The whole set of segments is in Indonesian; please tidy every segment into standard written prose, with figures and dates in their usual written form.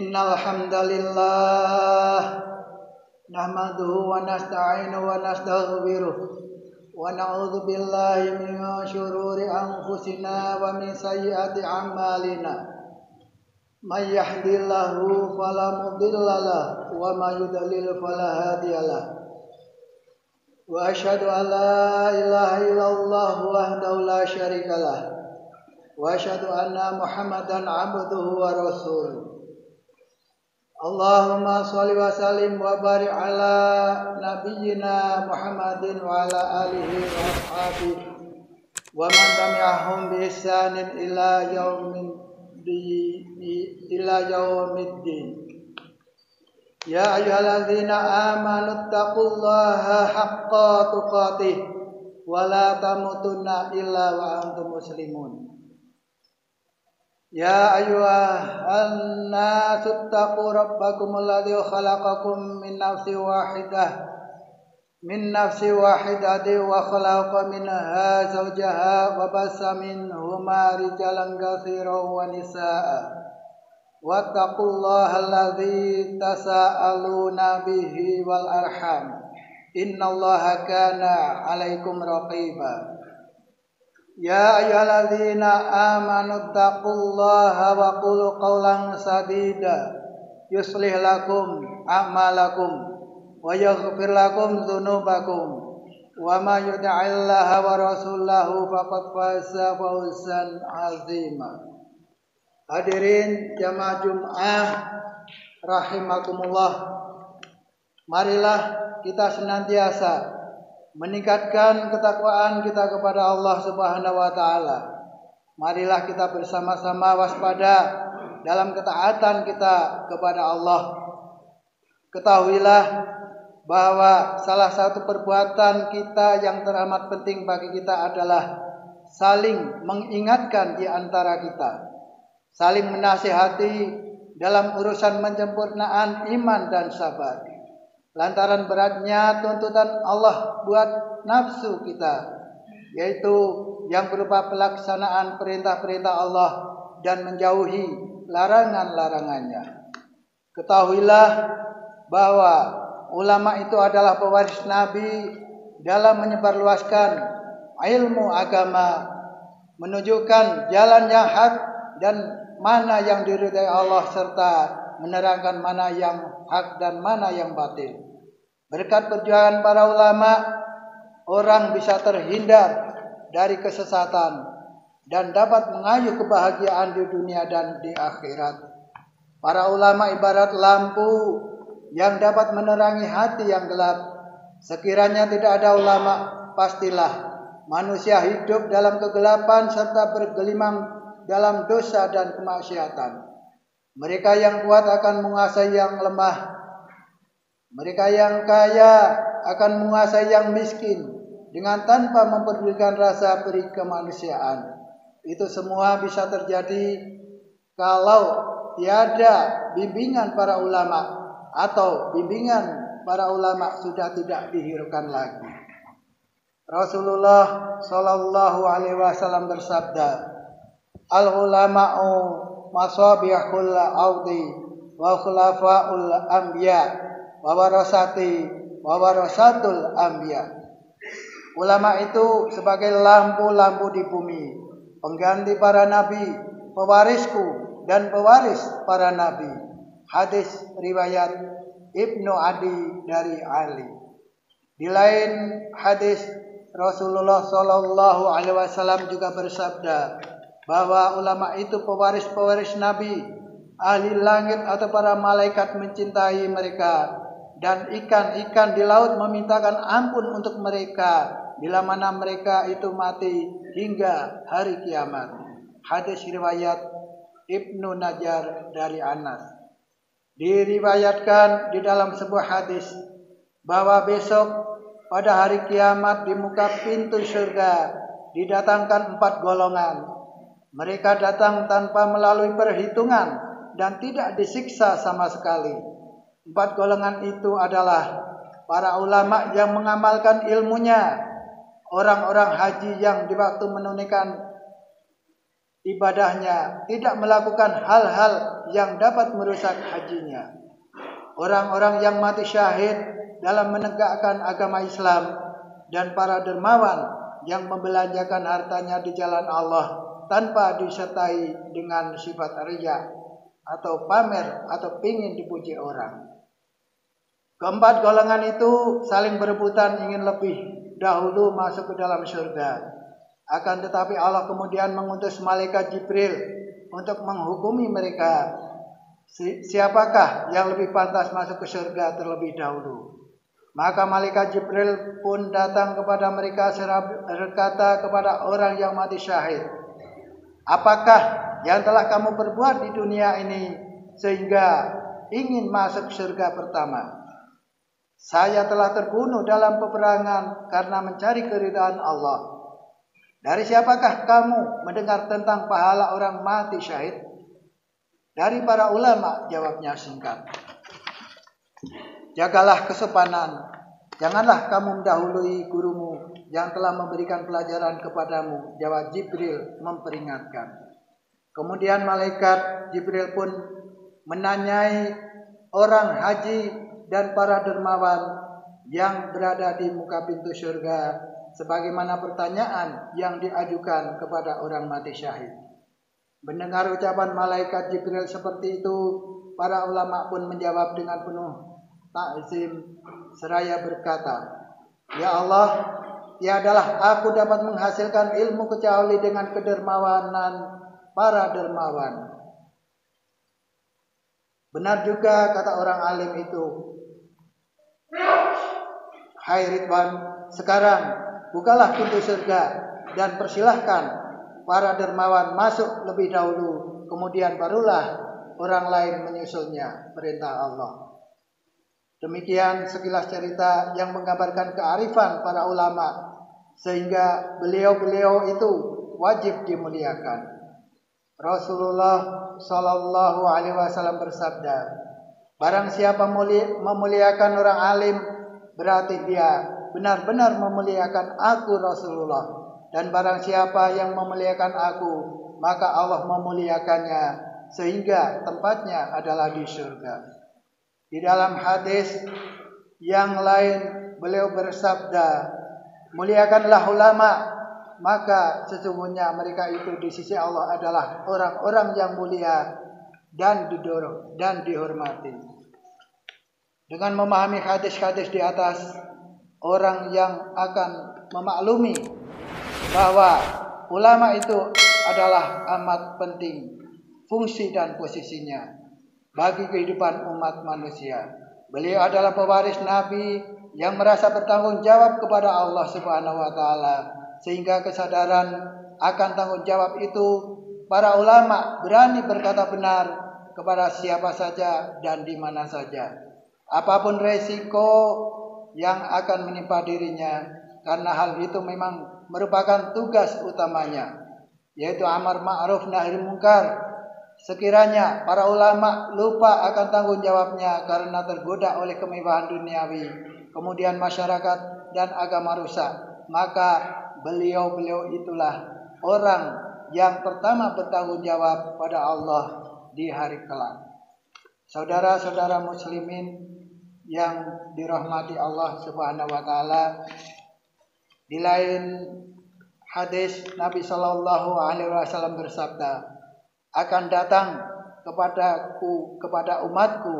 Innal hamdalillah nahmaduhu wa nasta'inuhu wa nastaghfiruh wa na'udzu billahi min shururi anfusina wa min sayyiati a'malina. May yahdihillahu fala mudhillalah wa may yudlil fala hadiyalah. Wa asyhadu an la ilaha illallah wahdahu la syarikalah wa asyhadu anna Muhammadan 'abduhu wa rasuluh. Allahumma sholli wa sallim wa barik ala nabiyyina Muhammadin wa ala alihi wa ashabihi wa man tabi'ahum bi ihsanin ila yaumiddin. Ya ayyuhalladzina amanu taqullaha haqqa tuqatih wa la tamutunna illa wa antum muslimun. Ya ayyuhan nasu taqu rabbakumul ladzi khalaqakum min nafsin wahidatin wa khalaqa minha zawjaha wa bassa minhuma rijalan katsiran wa nisaa'a. Wattaqullaha alladzi tasaaluna bihi wal arham. Innallaha kana 'alaikum raqiba. Ya ayyuhalladzina amanu taqullaha wa qulu qawlan sadida yuslih lakum a'malakum wa yaghfir lakum dzunubakum wa may yuti'illaha wa rasulahu faqad faza fawzan 'azima. Hadirin jamaah Jumat rahimakumullah, marilah kita senantiasa meningkatkan ketakwaan kita kepada Allah Subhanahu wa taala. Marilah kita bersama-sama waspada dalam ketaatan kita kepada Allah. Ketahuilah bahwa salah satu perbuatan kita yang teramat penting bagi kita adalah saling mengingatkan di antara kita, saling menasihati dalam urusan penyempurnaan iman dan sabar. Lantaran beratnya tuntutan Allah buat nafsu kita, yaitu yang berupa pelaksanaan perintah-perintah Allah dan menjauhi larangan-larangannya. Ketahuilah bahwa ulama itu adalah pewaris Nabi dalam menyebarluaskan ilmu agama, menunjukkan jalan yang hak dan mana yang diridai Allah, serta menerangkan mana yang hak dan mana yang batil. Berkat perjuangan para ulama, orang bisa terhindar dari kesesatan dan dapat mengayuh kebahagiaan di dunia dan di akhirat. Para ulama ibarat lampu yang dapat menerangi hati yang gelap. Sekiranya tidak ada ulama, pastilah manusia hidup dalam kegelapan serta bergelimang dalam dosa dan kemaksiatan. Mereka yang kuat akan menguasai yang lemah. Mereka yang kaya akan menguasai yang miskin dengan tanpa memperdulikan rasa peri kemanusiaan. Itu semua bisa terjadi kalau tiada bimbingan para ulama, atau bimbingan para ulama sudah tidak dihiraukan lagi. Rasulullah Shallallahu Alaihi Wasallam bersabda, al-ulama'u masabihul ardi wa khulafaul anbiya wa warasatul anbiya. Ulama itu sebagai lampu-lampu di bumi, pengganti para nabi, pewarisku dan pewaris para nabi. Hadis riwayat Ibnu Adi dari Ali. Di lain hadis, Rasulullah Shallallahu Alaihi Wasallam juga bersabda bahwa ulama itu pewaris-pewaris Nabi. Ahli langit atau para malaikat mencintai mereka, dan ikan-ikan di laut memintakan ampun untuk mereka bila mana mereka itu mati hingga hari kiamat. Hadis riwayat Ibnu Najjar dari Anas. Diriwayatkan di dalam sebuah hadis bahwa besok pada hari kiamat di muka pintu surga didatangkan 4 golongan. Mereka datang tanpa melalui perhitungan dan tidak disiksa sama sekali. 4 golongan itu adalah para ulama yang mengamalkan ilmunya, orang-orang haji yang di waktu menunaikan ibadahnya, tidak melakukan hal-hal yang dapat merusak hajinya. Orang-orang yang mati syahid dalam menegakkan agama Islam dan para dermawan yang membelanjakan hartanya di jalan Allah tanpa disertai dengan sifat riya atau pamer atau pingin dipuji orang. Keempat golongan itu saling berebutan ingin lebih dahulu masuk ke dalam surga. Akan tetapi Allah kemudian mengutus malaikat Jibril untuk menghukumi mereka. Siapakah yang lebih pantas masuk ke surga terlebih dahulu? Maka malaikat Jibril pun datang kepada mereka serta berkata kepada orang yang mati syahid, apakah yang telah kamu perbuat di dunia ini sehingga ingin masuk surga pertama? Saya telah terbunuh dalam peperangan karena mencari keridhaan Allah. Dari siapakah kamu mendengar tentang pahala orang mati syahid? Dari para ulama, jawabnya singkat. Jagalah kesopanan. Janganlah kamu mendahului gurumu yang telah memberikan pelajaran kepadamu, jawab Jibril memperingatkan. Kemudian malaikat Jibril pun menanyai orang haji dan para dermawan yang berada di muka pintu surga, sebagaimana pertanyaan yang diajukan kepada orang mati syahid. Mendengar ucapan malaikat Jibril seperti itu, para ulama pun menjawab dengan penuh takzim seraya berkata, ya Allah, tiadalah aku dapat menghasilkan ilmu kecuali dengan kedermawanan para dermawan. Benar juga kata orang alim itu. Hai Ridwan, sekarang bukalah pintu surga dan persilahkan para dermawan masuk lebih dahulu, kemudian barulah orang lain menyusulnya, perintah Allah. Demikian sekilas cerita yang menggambarkan kearifan para ulama, sehingga beliau-beliau itu wajib dimuliakan. Rasulullah Shallallahu Alaihi Wasallam bersabda, barang siapa memuliakan orang alim, berarti dia benar-benar memuliakan aku Rasulullah. Dan barang siapa yang memuliakan aku, maka Allah memuliakannya, sehingga tempatnya adalah di surga. Di dalam hadis yang lain beliau bersabda, muliakanlah ulama, maka sesungguhnya mereka itu di sisi Allah adalah orang-orang yang mulia dan didorong dan dihormati. Dengan memahami hadis-hadis di atas, orang yang akan memaklumi bahwa ulama itu adalah amat penting fungsi dan posisinya bagi kehidupan umat manusia. Beliau adalah pewaris Nabi yang merasa bertanggung jawab kepada Allah Subhanahu wa taala, sehingga kesadaran akan tanggung jawab itu para ulama berani berkata benar kepada siapa saja dan di mana saja, apapun resiko yang akan menimpa dirinya, karena hal itu memang merupakan tugas utamanya, yaitu amar ma'ruf nahi munkar. Sekiranya para ulama lupa akan tanggung jawabnya karena tergoda oleh kemewahan duniawi, kemudian masyarakat dan agama rusak, maka beliau-beliau itulah orang yang pertama bertanggung jawab pada Allah di hari kelak. Saudara-saudara muslimin yang dirahmati Allah Subhanahu wa taala, di lain hadis Nabi Shallallahu Alaihi Wasallam bersabda, akan datang kepada umatku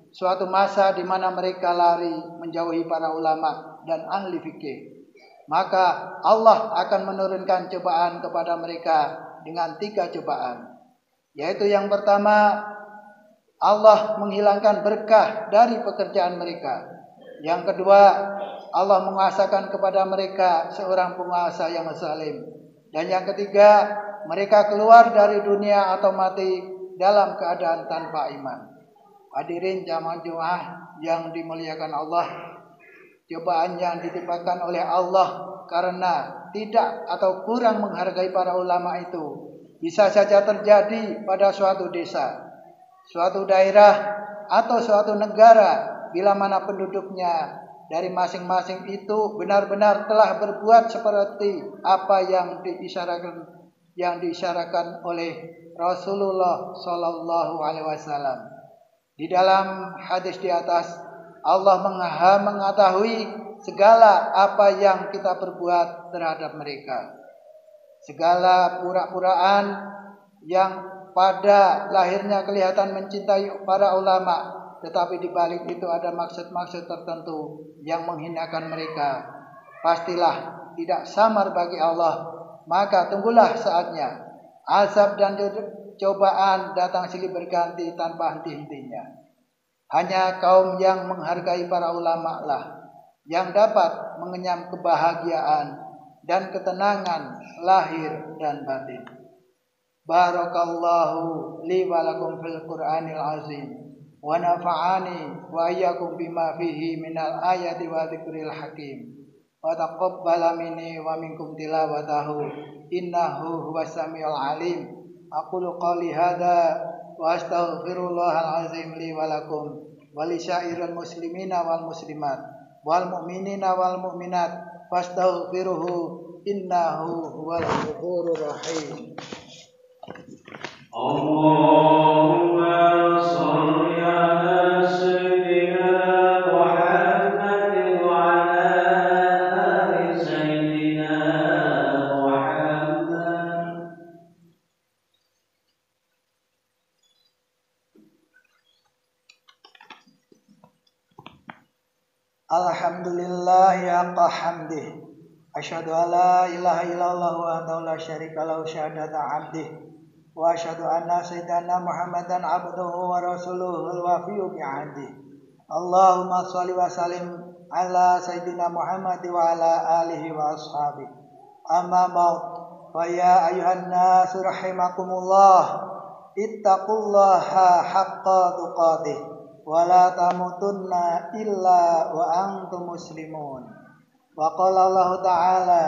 suatu masa di mana mereka lari menjauhi para ulama dan ahli fikih. Maka Allah akan menurunkan cobaan kepada mereka dengan 3 cobaan. Yaitu yang pertama, Allah menghilangkan berkah dari pekerjaan mereka. Yang kedua, Allah menguasakan kepada mereka seorang penguasa yang zalim. Dan yang ketiga, mereka keluar dari dunia atau mati dalam keadaan tanpa iman. Hadirin jamaah Jumat yang dimuliakan Allah, cobaan yang ditimpakan oleh Allah karena tidak atau kurang menghargai para ulama itu bisa saja terjadi pada suatu desa, suatu daerah, atau suatu negara bila mana penduduknya dari masing-masing itu benar-benar telah berbuat seperti apa yang yang diisyaratkan oleh Rasulullah sallallahu alaihi wasallam. Di dalam hadis di atas, Allah mengetahui segala apa yang kita perbuat terhadap mereka. Segala pura-puraan yang pada lahirnya kelihatan mencintai para ulama, tetapi di balik itu ada maksud-maksud tertentu yang menghinakan mereka, pastilah tidak samar bagi Allah. Maka tunggulah saatnya azab dan cobaan datang silih berganti tanpa henti-hentinya. Hanya kaum yang menghargai para ulama lah yang dapat mengenyam kebahagiaan dan ketenangan lahir dan batin. Barakallahu li wa lakum fil Qur'anil azim wa nafa'ani wa iyyakum bima fihi minal ayati wa dzikril hakim. Wa taqabbala minni wa minkum tilawatahu innahu huwas samiul alim. Aqulu qali hadza wa astaghfirullahal azim li wa lakum wa li syairil muslimina wal muslimat wal mu'minina wal mu'minat fastaghfiruhu innahu huwal ghafurur rahim. Allahumma shalli ala sayyidina Muhammad wa ala ali sayyidina Muhammad. Alhamdulillah ya hamdih. Asyhadu an la ilaha illallah wa la syarika lahu syahadata 'abdih. Wa asyhadu anna sayyidana Muhammadan abduhu wa rasuluhul wafiyyu bi 'ahdihi. Allahumma shalli wa sallim ala sayyidina Muhammad wa ala alihi wa ashabihi. Amma ba'd. Fa ya ayyuhan nas rahimakumullah. Ittaqullaha haqqa tuqatih wa la tamutunna illa wa antum muslimun. Wa qala Allah ta'ala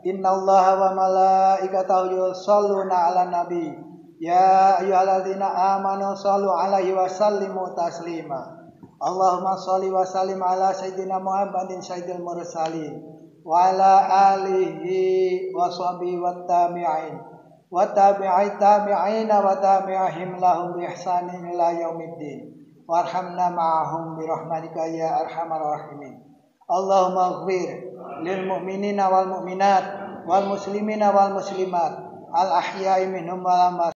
innallaha wa malaikatahu yusholluna 'alan nabi ya ayyuhalladzina amanu shallu 'alaihi wa sallimu taslima. Allahumma shalli wa sallim ala sayyidina Muhammadin sayyidil mursalin wa ala alihi wa sahbihi wat tabi'in wa tabi'it tabi'ina wa tabi'ihim lahum bi ihsanin ila yaumiddin. Warhamna ma'ahum bi rahmatika ya arhamar rahimin. Allahumma ighfir lil mu'minina wal mu'minat wal muslimina wal muslimat al ahya'i minhum wal amwat